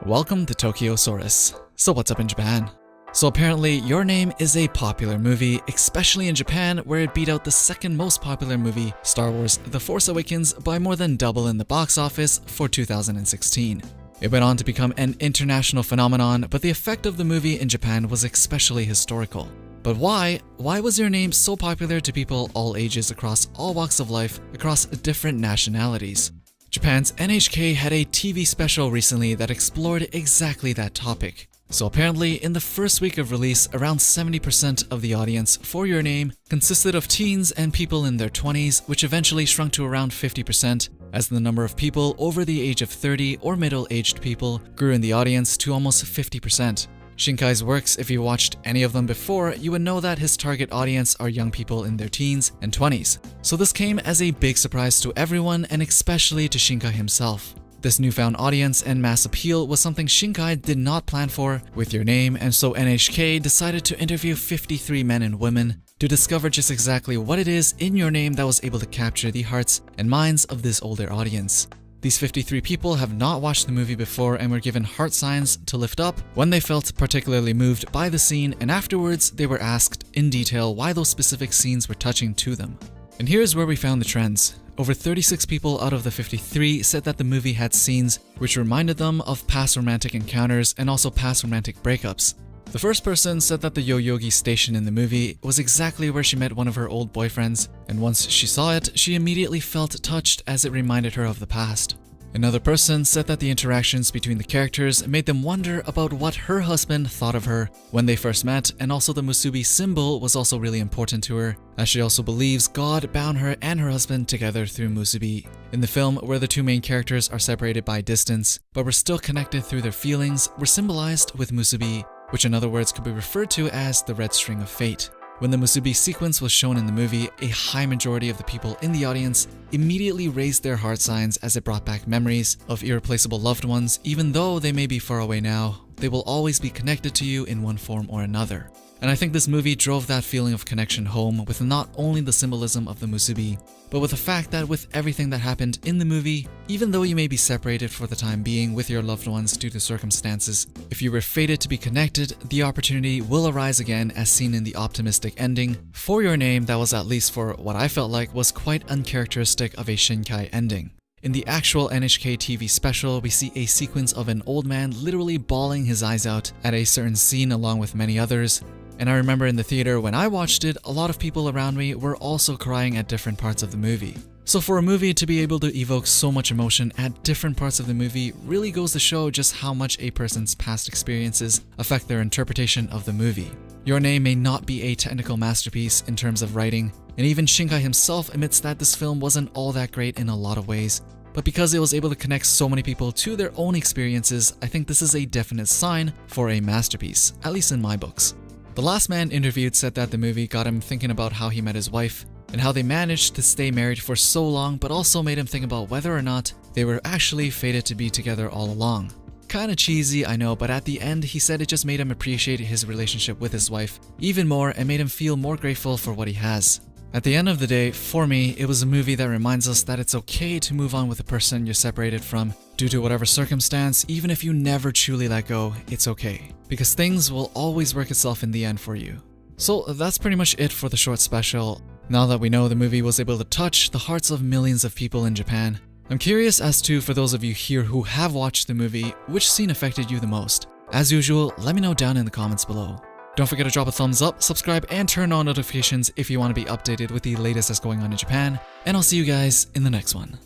Welcome to Tokyosaurus. So what's up in Japan? So apparently Your Name is a popular movie, especially in Japan where it beat out the second most popular movie, Star Wars The Force Awakens, by more than double in the box office for 2016. It went on to become an international phenomenon, but the effect of the movie in Japan was especially historical. But why? Why was Your Name so popular to people all ages across all walks of life, across different nationalities? Japan's NHK had a TV special recently that explored exactly that topic. So apparently, in the first week of release, around 70% of the audience for Your Name consisted of teens and people in their 20s, which eventually shrunk to around 50% as the number of people over the age of 30 or middle-aged people grew in the audience to almost 50%. Shinkai's works, if you watched any of them before, you would know that his target audience are young people in their teens and 20s. So this came as a big surprise to everyone and especially to Shinkai himself. This newfound audience and mass appeal was something Shinkai did not plan for with Your Name, and so NHK decided to interview 53 men and women to discover just exactly what it is in Your Name that was able to capture the hearts and minds of this older audience. These 53 people have not watched the movie before and were given heart signs to lift up when they felt particularly moved by the scene, and afterwards they were asked in detail why those specific scenes were touching to them. And here's where we found the trends. Over 36 people out of the 53 said that the movie had scenes which reminded them of past romantic encounters and also past romantic breakups. The first person said that the Yoyogi station in the movie was exactly where she met one of her old boyfriends, and once she saw it, she immediately felt touched as it reminded her of the past. Another person said that the interactions between the characters made them wonder about what her husband thought of her when they first met, and also the musubi symbol was also really important to her, as she also believes God bound her and her husband together through musubi. In the film, where the two main characters are separated by distance, but were still connected through their feelings, were symbolized with musubi, which in other words could be referred to as the red string of fate. When the musubi sequence was shown in the movie, a high majority of the people in the audience immediately raised their heart signs as it brought back memories of irreplaceable loved ones. Even though they may be far away now, they will always be connected to you in one form or another. And I think this movie drove that feeling of connection home with not only the symbolism of the musubi, but with the fact that with everything that happened in the movie, even though you may be separated for the time being with your loved ones due to circumstances, if you were fated to be connected, the opportunity will arise again, as seen in the optimistic ending for Your Name that was, at least for what I felt like, was quite uncharacteristic of a Shinkai ending. In the actual NHK TV special, we see a sequence of an old man literally bawling his eyes out at a certain scene along with many others. And I remember in the theater when I watched it, a lot of people around me were also crying at different parts of the movie. So for a movie to be able to evoke so much emotion at different parts of the movie really goes to show just how much a person's past experiences affect their interpretation of the movie. Your Name may not be a technical masterpiece in terms of writing, and even Shinkai himself admits that this film wasn't all that great in a lot of ways. But because it was able to connect so many people to their own experiences, I think this is a definite sign for a masterpiece, at least in my books. The last man interviewed said that the movie got him thinking about how he met his wife and how they managed to stay married for so long, but also made him think about whether or not they were actually fated to be together all along. Kinda cheesy, I know, but at the end he said it just made him appreciate his relationship with his wife even more and made him feel more grateful for what he has. At the end of the day, for me, it was a movie that reminds us that it's okay to move on with the person you're separated from due to whatever circumstance. Even if you never truly let go, it's okay, because things will always work itself in the end for you. So that's pretty much it for the short special. Now that we know the movie was able to touch the hearts of millions of people in Japan, I'm curious as to, for those of you here who have watched the movie, which scene affected you the most? As usual, let me know down in the comments below. Don't forget to drop a thumbs up, subscribe, and turn on notifications if you want to be updated with the latest that's going on in Japan, and I'll see you guys in the next one.